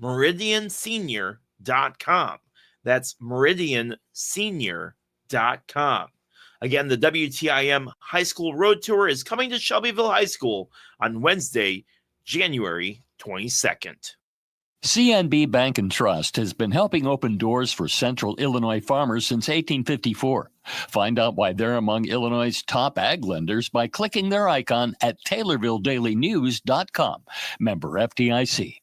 meridiansenior.com. That's meridiansenior.com. Again, the WTIM High School Road Tour is coming to Shelbyville High School on Wednesday, January 22nd. CNB Bank and Trust has been helping open doors for Central Illinois farmers since 1854. Find out why they're among Illinois' top ag lenders by clicking their icon at TaylorvilleDailyNews.com. Member FDIC.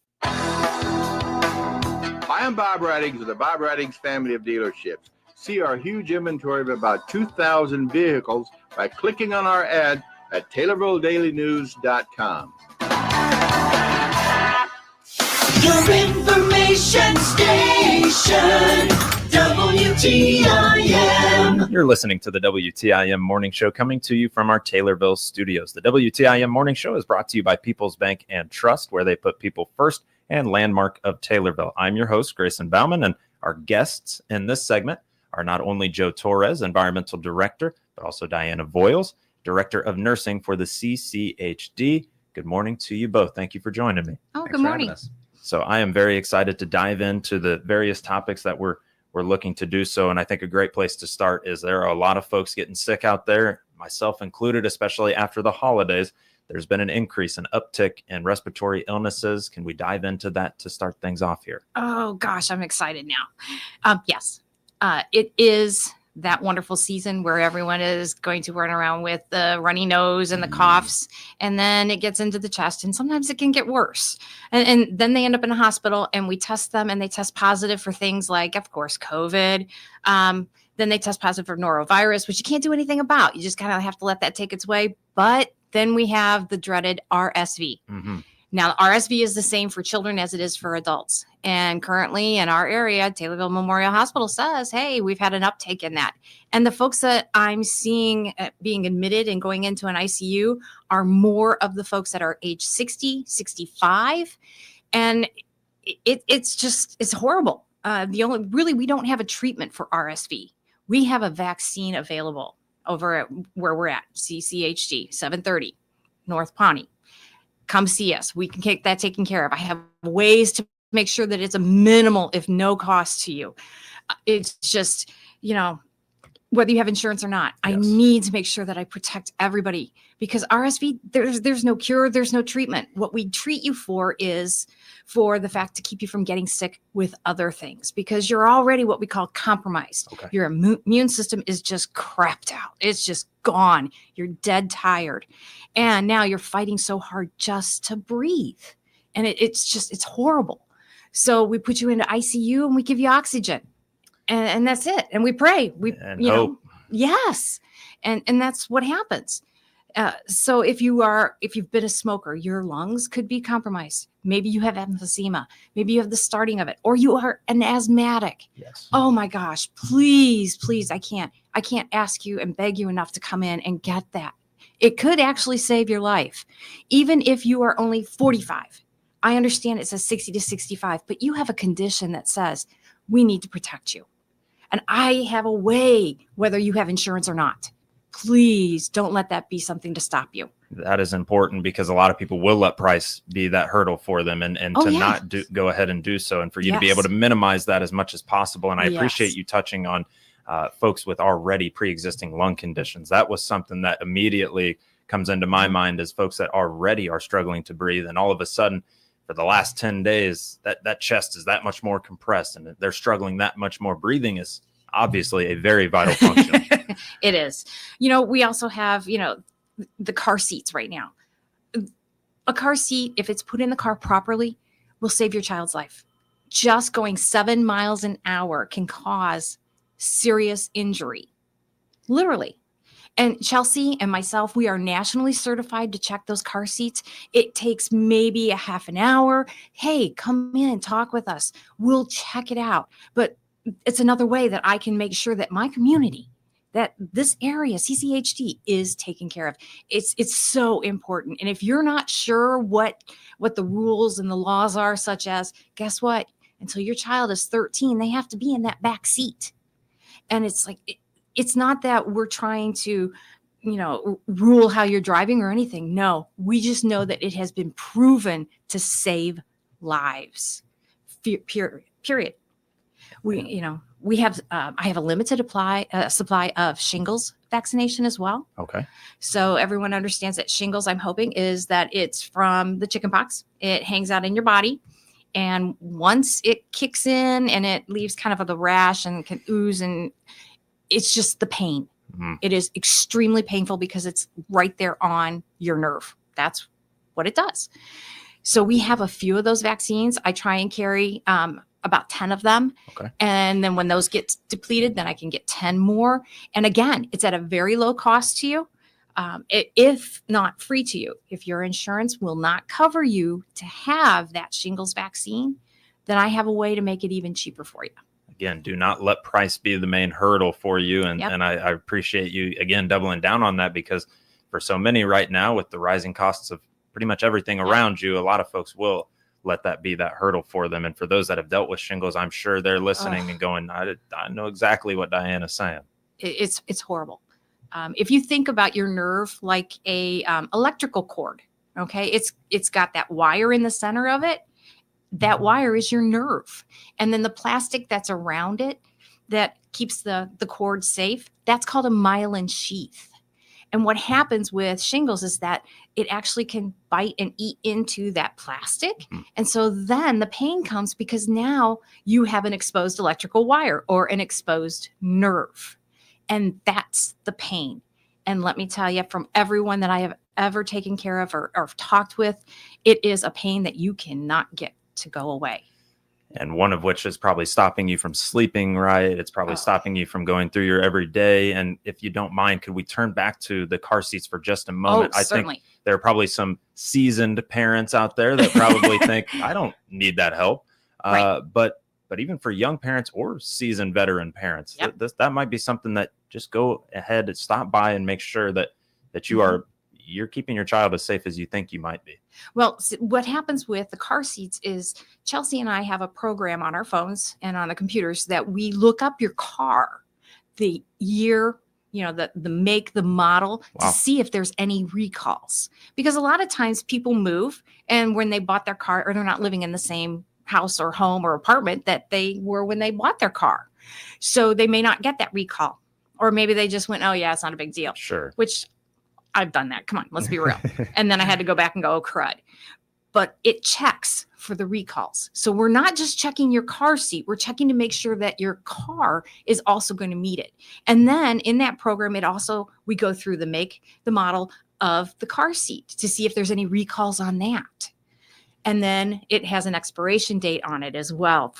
Hi, I'm Bob Raddings of the Bob Raddings family of dealerships. See our huge inventory of about 2,000 vehicles by clicking on our ad at TaylorvilleDailyNews.com. Your information station, WTIM. You're listening to the WTIM Morning Show coming to you from our Taylorville studios. The WTIM Morning Show is brought to you by People's Bank and Trust, where they put people first, and Landmark of Taylorville. I'm your host, Grayson Bauman, and our guests in this segment are not only Joe Torres, Environmental Director, but also Diana Voiles, Director of Nursing for the CCHD. Good morning to you both. Thank you for joining me. Oh, good morning. So I am very excited to dive into the various topics that we're looking to do so. And I think a great place to start is there are a lot of folks getting sick out there, myself included, especially after the holidays. There's been an increase, an uptick in respiratory illnesses. Can we dive into that to start things off here? Oh, gosh, I'm excited now. Yes, it is that wonderful season where everyone is going to run around with the runny nose and the coughs, and then it gets into the chest, and sometimes it can get worse. And then they end up in a hospital, and we test them, and they test positive for things like, of course, COVID. Then they test positive for norovirus, which you can't do anything about. You just kind of have to let that take its way. But then we have the dreaded RSV. Mm-hmm. Now, RSV is the same for children as it is for adults. And currently in our area, Taylorville Memorial Hospital says, hey, we've had an uptake in that. And the folks that I'm seeing being admitted and going into an ICU are more of the folks that are age 60, 65. And it's horrible. We don't have a treatment for RSV. We have a vaccine available over at where we're at, CCHD, 730 North Pawnee. Come see us. We can get that taken care of. I have ways to make sure that it's a minimal, if no cost to you. It's just, whether you have insurance or not, yes. I need to make sure that I protect everybody because RSV, there's no cure, there's no treatment. What we treat you for is for the fact to keep you from getting sick with other things because you're already what we call compromised. Okay. Your immune system is just crapped out. It's just gone. You're dead tired. And now you're fighting so hard just to breathe. And it's horrible. So we put you into ICU and we give you oxygen. And that's it. And we pray. Hope. Yes. And that's what happens. So if you've been a smoker, your lungs could be compromised. Maybe you have emphysema. Maybe you have the starting of it, or you are an asthmatic. Yes. Oh my gosh, please, I can't ask you and beg you enough to come in and get that. It could actually save your life. Even if you are only 45. I understand it says 60 to 65, but you have a condition that says we need to protect you. And I have a way, whether you have insurance or not. Please don't let that be something to stop you. That is important because a lot of people will let price be that hurdle for them and not go ahead and do so. And for you to be able to minimize that as much as possible. And I appreciate you touching on folks with already pre-existing lung conditions. That was something that immediately comes into my mind as folks that already are struggling to breathe. And all of a sudden, for the last 10 days, that chest is that much more compressed and they're struggling that much more. Breathing is obviously a very vital function. It is. We also have, the car seats right now. A car seat, if it's put in the car properly, will save your child's life. Just going 7 miles an hour can cause serious injury. Literally. And Chelsea and myself, we are nationally certified to check those car seats. It takes maybe a half an hour. Hey, come in and talk with us. We'll check it out. But it's another way that I can make sure that my community, that this area, CCHD, is taken care of. It's so important. And if you're not sure what the rules and the laws are, such as, guess what? Until your child is 13, they have to be in that back seat. And it's like, it's not that we're trying to, rule how you're driving or anything. No, we just know that it has been proven to save lives. Period. We have I have a limited supply of shingles vaccination as well. Okay. So everyone understands that shingles, I'm hoping, is that it's from the chickenpox. It hangs out in your body. And once it kicks in and it leaves kind of the rash and can ooze, and it's just the pain. Mm. It is extremely painful because it's right there on your nerve. That's what it does. So we have a few of those vaccines. I try and carry about 10 of them. Okay. And then when those get depleted, then I can get 10 more. And again, it's at a very low cost to you. If not free to you. If your insurance will not cover you to have that shingles vaccine, then I have a way to make it even cheaper for you. Again, do not let price be the main hurdle for you. And, and I appreciate you, again, doubling down on that, because for so many right now, with the rising costs of pretty much everything around you, a lot of folks will let that be that hurdle for them. And for those that have dealt with shingles, I'm sure they're listening and going, I know exactly what Diana's saying. It's horrible. If you think about your nerve like a electrical cord, okay, it's got that wire in the center of it. That wire is your nerve. And then the plastic that's around it that keeps the cord safe, that's called a myelin sheath. And what happens with shingles is that it actually can bite and eat into that plastic. And so then the pain comes because now you have an exposed electrical wire or an exposed nerve. And that's the pain. And let me tell you, from everyone that I have ever taken care of or talked with, it is a pain that you cannot get to go away. And one of which is probably stopping you from sleeping right. It's probably stopping you from going through your everyday. And if you don't mind, could we turn back to the car seats for just a moment? Oh, certainly. I think there are probably some seasoned parents out there that probably think, I don't need that help. Right. But even for young parents or seasoned veteran parents, that might be something that just go ahead and stop by and make sure that you you're keeping your child as safe as you think you might be. Well, what happens with the car seats is Chelsea and I have a program on our phones and on the computers that we look up your car, the year, the make, the model, to see if there's any recalls. Because a lot of times people move, and when they bought their car, or they're not living in the same house or home or apartment that they were when they bought their car. So they may not get that recall. Or maybe they just went, oh yeah, it's not a big deal. Sure. Which I've done that. Come on, let's be real. And then I had to go back and go, oh, crud. But it checks for the recalls. So we're not just checking your car seat. We're checking to make sure that your car is also going to meet it. And then in that program, we go through the make, the model of the car seat to see if there's any recalls on that. And then it has an expiration date on it as well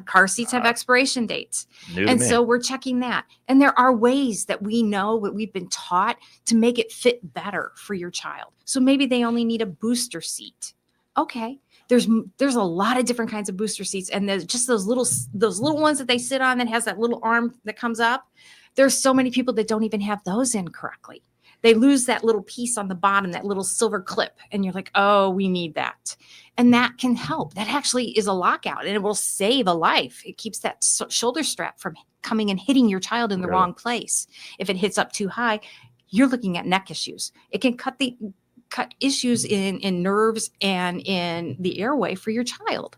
car seats have expiration dates. And so we're checking that. And there are ways that we know what we've been taught to make it fit better for your child. So maybe they only need a booster seat. Okay. There's a lot of different kinds of booster seats. And there's just those little ones that they sit on that has that little arm that comes up. There's so many people that don't even have those in correctly. They lose that little piece on the bottom, that little silver clip. And you're like, oh, we need that. And that can help. That actually is a lockout, and it will save a life. It keeps that shoulder strap from coming and hitting your child in the wrong place. If it hits up too high, you're looking at neck issues. It can cut issues in nerves and in the airway for your child.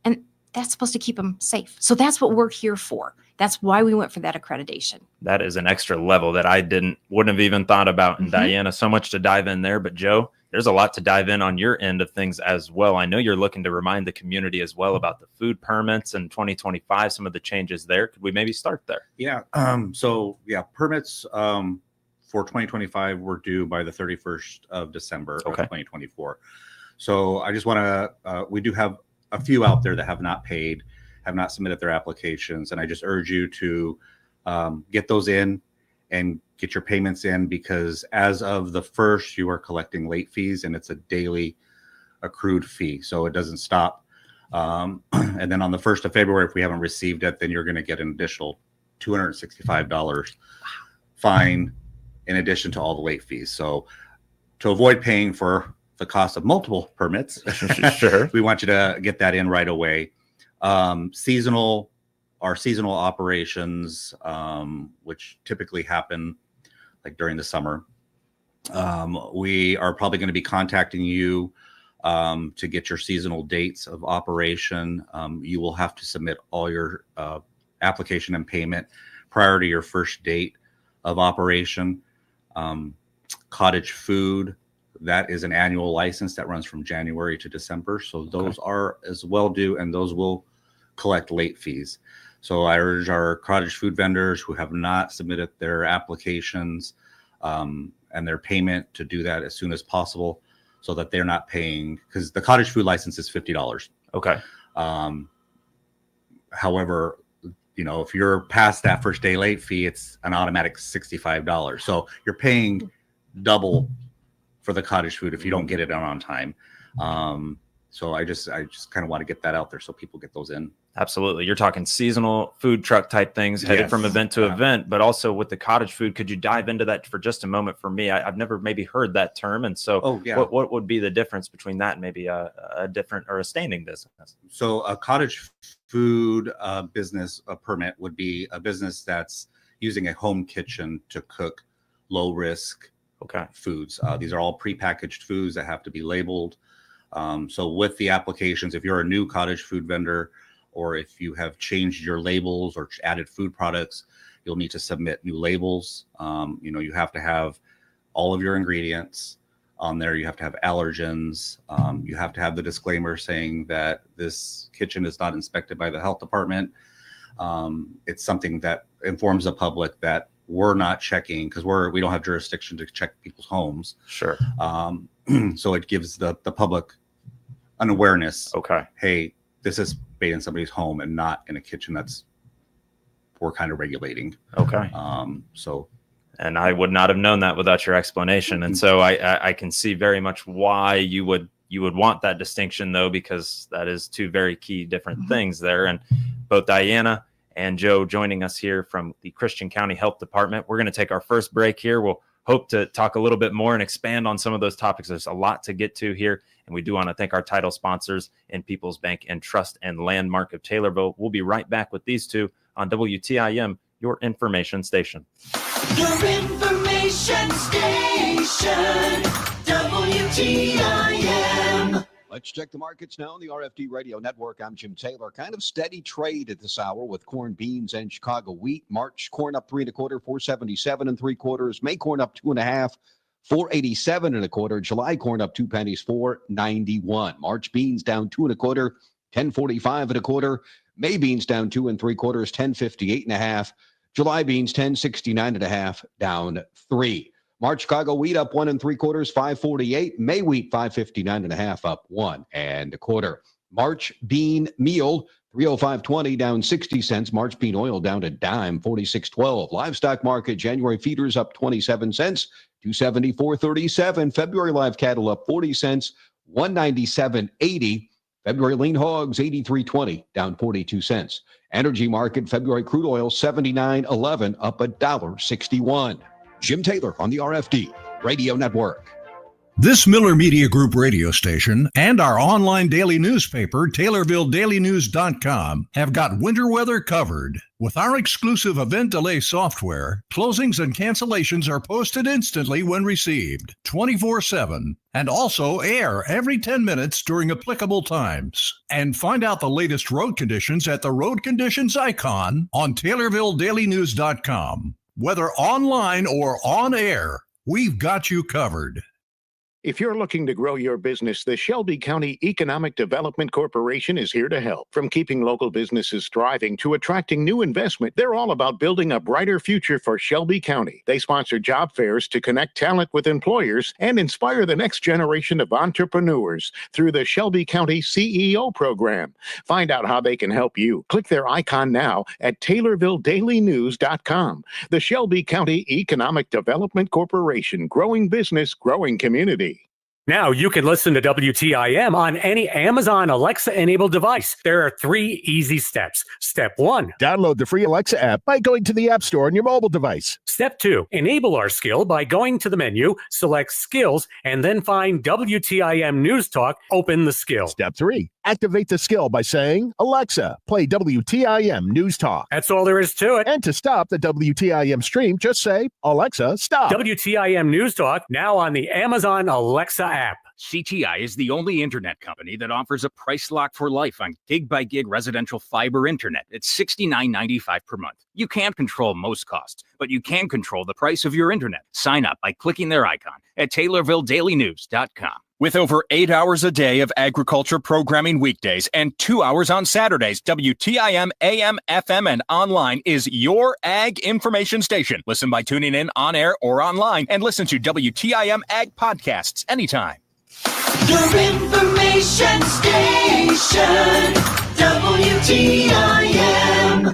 And that's supposed to keep them safe. So that's what we're here for. That's why we went for that accreditation. That is an extra level that I wouldn't have even thought about. And Diana, so much to dive in there. But Joe, there's a lot to dive in on your end of things as well. I know you're looking to remind the community as well about the food permits in 2025, some of the changes there. Could we maybe start there? Yeah. Permits for 2025 were due by the 31st of December of 2024. So I just want to, we do have a few out there that have not paid, have not submitted their applications. And I just urge you to get those in and get your payments in, because as of the 1st, you are collecting late fees, and it's a daily accrued fee. So it doesn't stop. And then on the 1st of February, if we haven't received it, then you're going to get an additional $265 fine in addition to all the late fees. So to avoid paying for the cost of multiple permits, sure, we want you to get that in right away. Our seasonal operations, which typically happen like during the summer, we are probably going to be contacting you to get your seasonal dates of operation. You will have to submit all your application and payment prior to your first date of operation. Cottage food, that is an annual license that runs from January to December. So those are as well due, and those will collect late fees. So I urge our cottage food vendors who have not submitted their applications and their payment to do that as soon as possible, so that they're not paying, because the cottage food license is $50. Okay. However, if you're past that first day late fee, it's an automatic $65. So you're paying double for the cottage food if you don't get it on time. So I just kind of want to get that out there so people get those in. Absolutely. You're talking seasonal food truck type things headed from event to event, but also with the cottage food. Could you dive into that for just a moment for me? I've never maybe heard that term. And so what would be the difference between that and maybe a different or a standing business? So a cottage food business permit would be a business that's using a home kitchen to cook low risk foods. These are all prepackaged foods that have to be labeled. So with the applications, if you're a new cottage food vendor, or if you have changed your labels or added food products, you'll need to submit new labels. You have to have all of your ingredients on there. You have to have allergens. You have to have the disclaimer saying that this kitchen is not inspected by the health department. It's something that informs the public that we're not checking, because we don't have jurisdiction to check people's homes. Sure. So it gives the public an awareness. Okay. Hey, this is made in somebody's home and not in a kitchen that's we're kind of regulating. Okay. And I would not have known that without your explanation. And so I can see very much why you would want that distinction, though, because that is two very key different things there. And both Diana and Joe joining us here from the Christian County Health Department. We're going to take our first break here. We'll hope to talk a little bit more and expand on some of those topics. There's a lot to get to here. And we do want to thank our title sponsors in People's Bank and Trust and Landmark of Taylorville. We'll be right back with these two on WTIM, your information station. Your information station, WTIM. Let's check the markets now on the RFD Radio Network. I'm Jim Taylor. Kind of steady trade at this hour with corn, beans, and Chicago wheat. March corn up 3 1/4, 477 3/4. May corn up 2 1/2, 487 1/4. July corn up 2 pennies, 491. March beans down 2 1/4, 1045 1/4. May beans down 2 3/4, 1058 1/2. July beans 1069 1/2, down 3. March Chicago wheat up 1 3/4, 548. May wheat 559 1/2, up 1 1/4. March bean meal 305.20, down 60 cents. March bean oil down a dime, 46.12. Livestock market January feeders up 27 cents, 274.37. February live cattle up 40 cents, 197.80. February lean hogs 83.20, down 42 cents. Energy market February crude oil 79.11, up $1.61. Jim Taylor on the RFD Radio Network. This Miller Media Group radio station and our online daily newspaper, TaylorvilleDailyNews.com, have got winter weather covered. With our exclusive event delay software, closings and cancellations are posted instantly when received, 24/7, and also air every 10 minutes during applicable times. And find out the latest road conditions at the road conditions icon on TaylorvilleDailyNews.com. Whether online or on air, we've got you covered. If you're looking to grow your business, the Shelby County Economic Development Corporation is here to help. From keeping local businesses thriving to attracting new investment, they're all about building a brighter future for Shelby County. They sponsor job fairs to connect talent with employers and inspire the next generation of entrepreneurs through the Shelby County CEO program. Find out how they can help you. Click their icon now at TaylorvilleDailyNews.com. The Shelby County Economic Development Corporation, growing business, growing community. Now you can listen to WTIM on any Amazon Alexa-enabled device. There are 3 easy steps. Step 1. Download the free Alexa app by going to the App Store on your mobile device. Step 2. Enable our skill by going to the menu, select Skills, and then find WTIM News Talk, open the skill. Step 3. Activate the skill by saying, Alexa, play WTIM News Talk. That's all there is to it. And to stop the WTIM stream, just say, Alexa, stop. WTIM News Talk, now on the Amazon Alexa app. CTI is the only internet company that offers a price lock for life on gig-by-gig residential fiber internet at $69.95 per month. You can't control most costs, but you can control the price of your internet. Sign up by clicking their icon at TaylorvilleDailyNews.com. With over 8 hours a day of agriculture programming weekdays and 2 hours on Saturdays, WTIM AM, FM, and online is your ag information station. Listen by tuning in on air or online, and listen to WTIM Ag podcasts anytime. Your information station, WTIM.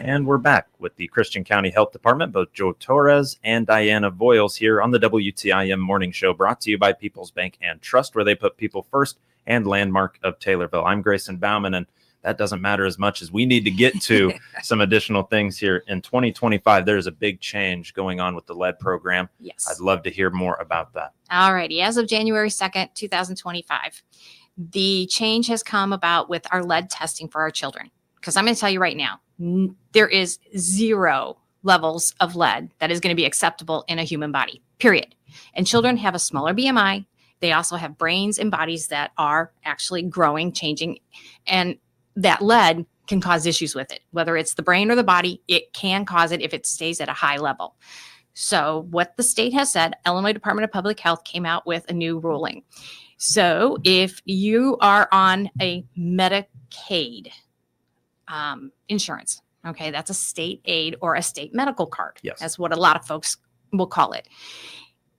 And we're back with the Christian County Health Department, both Joe Torres and Diana Voiles here on the WTIM Morning Show, brought to you by People's Bank and Trust, where they put people first, and Landmark of Taylorville. I'm Grayson Bauman, and that doesn't matter as much as we need to get to some additional things here. In 2025, there's a big change going on with the lead program. Yes. I'd love to hear more about that. All righty. As of January 2nd, 2025, the change has come about with our lead testing for our children. Because I'm going to tell you right now, there is 0 levels of lead that is going to be acceptable in a human body, period. And children have a smaller BMI. They also have brains and bodies that are actually growing, changing, and that lead can cause issues with it. Whether it's the brain or the body, it can cause it if it stays at a high level. So what the state has said, Illinois Department of Public Health came out with a new ruling. So if you are on a Medicaid insurance, okay, that's a state aid or a state medical card. Yes. That's what a lot of folks will call it.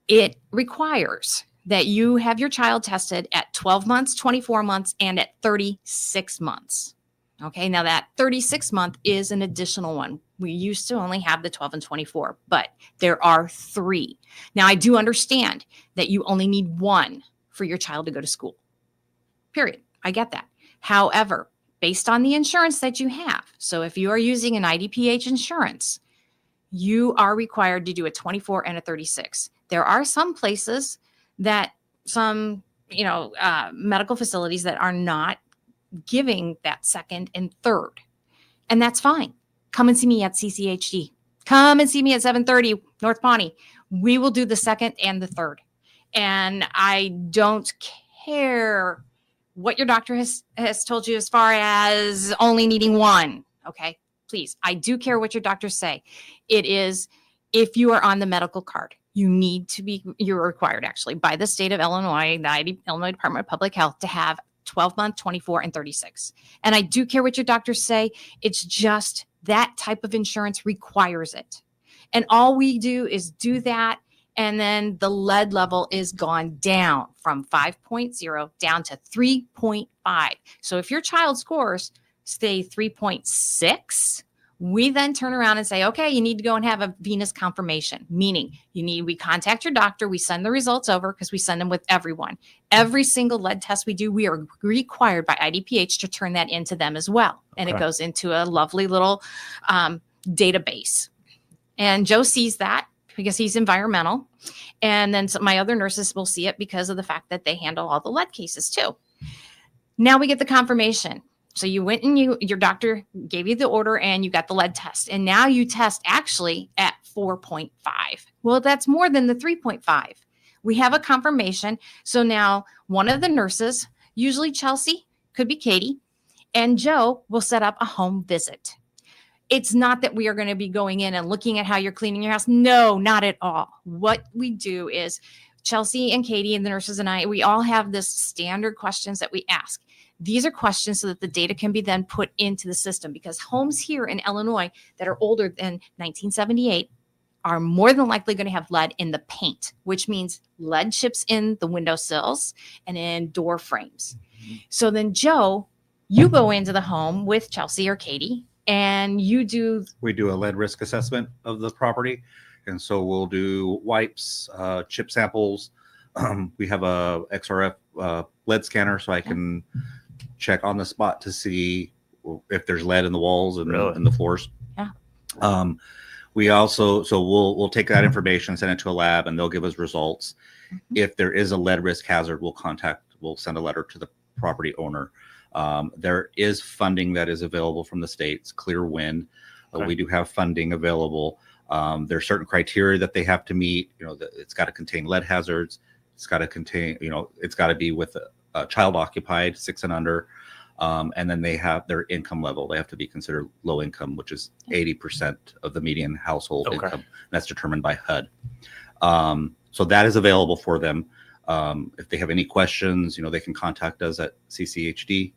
It requires that you have your child tested at 12 months, 24 months, and at 36 months. Okay, now that 36 month is an additional one. We used to only have the 12 and 24, but there are 3. Now, I do understand that you only need 1 for your child to go to school. Period. I get that. However, based on the insurance that you have, so if you are using an IDPH insurance, you are required to do a 24 and a 36. There are some places that medical facilities that are not giving that second and third. And that's fine. Come and see me at CCHD. Come and see me at 730 North Pawnee. We will do the second and the third. And I don't care what your doctor has told you as far as only needing 1. Okay, please. I do care what your doctors say. It is, if you are on the medical card, you're required actually by the state of Illinois, the Illinois Department of Public Health, to have 12 month, 24, and 36. And I do care what your doctors say. It's just that type of insurance requires it. And all we do is do that. And then the lead level is gone down from 5.0 down to 3.5. So if your child scores, say 3.6, we then turn around and say, okay, you need to go and have a venous confirmation, meaning we contact your doctor, we send the results over because we send them with everyone. Every single lead test we do, we are required by IDPH to turn that into them as well. And it goes into a lovely little database. And Joe sees that because he's environmental. And then my other nurses will see it because of the fact that they handle all the lead cases too. Now we get the confirmation. So you went and your doctor gave you the order and you got the lead test. And now you test actually at 4.5. Well, that's more than the 3.5. We have a confirmation. So now one of the nurses, usually Chelsea, could be Katie, and Joe will set up a home visit. It's not that we are going to be going in and looking at how you're cleaning your house. No, not at all. What we do is Chelsea and Katie and the nurses and I, we all have this standard questions that we ask. These are questions so that the data can be then put into the system, because homes here in Illinois that are older than 1978 are more than likely going to have lead in the paint, which means lead chips in the windowsills and in door frames. Mm-hmm. So then, Joe, you go into the home with Chelsea or Katie and we do a lead risk assessment of the property. And so we'll do wipes, chip samples. We have a XRF lead scanner, so I can check on the spot to see if there's lead in the walls and in the floors. Yeah. We also, we'll take that information, send it to a lab, and they'll give us results. Mm-hmm. If there is a lead risk hazard, we'll send a letter to the property owner. There is funding that is available from the states, Clear Wind. Okay. We do have funding available. There's certain criteria that they have to meet. It's got to contain lead hazards. It's got to contain, it's got to be with a child occupied, 6 and under. And then they have their income level. They have to be considered low income, which is 80% of the median household income. And that's determined by HUD. So that is available for them. If they have any questions, they can contact us at CCHD,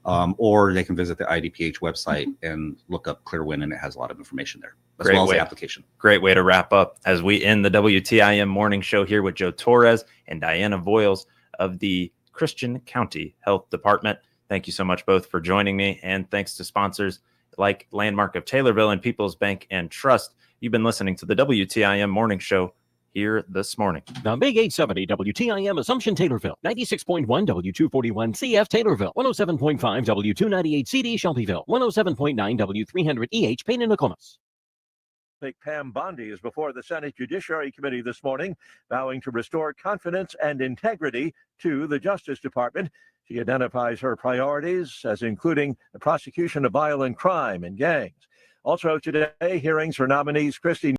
or they can visit the IDPH website and look up Clearwind, and it has a lot of information there, as well as the application. Great way to wrap up as we end the WTIM morning show here with Joe Torres and Diana Voiles of the Christian County Health Department. Thank you so much both for joining me, and thanks to sponsors like Landmark of Taylorville and People's Bank and Trust. You've been listening to the WTIM morning show here this morning. The Big 870 WTIM Assumption Taylorville, 96.1 W241 CF Taylorville, 107.5 W298 CD Shelbyville, 107.9 W300 EH Payne and Nokomis. Pam Bondi is before the Senate Judiciary Committee this morning, vowing to restore confidence and integrity to the Justice Department. She identifies her priorities as including the prosecution of violent crime and gangs. Also today, hearings for nominees Christy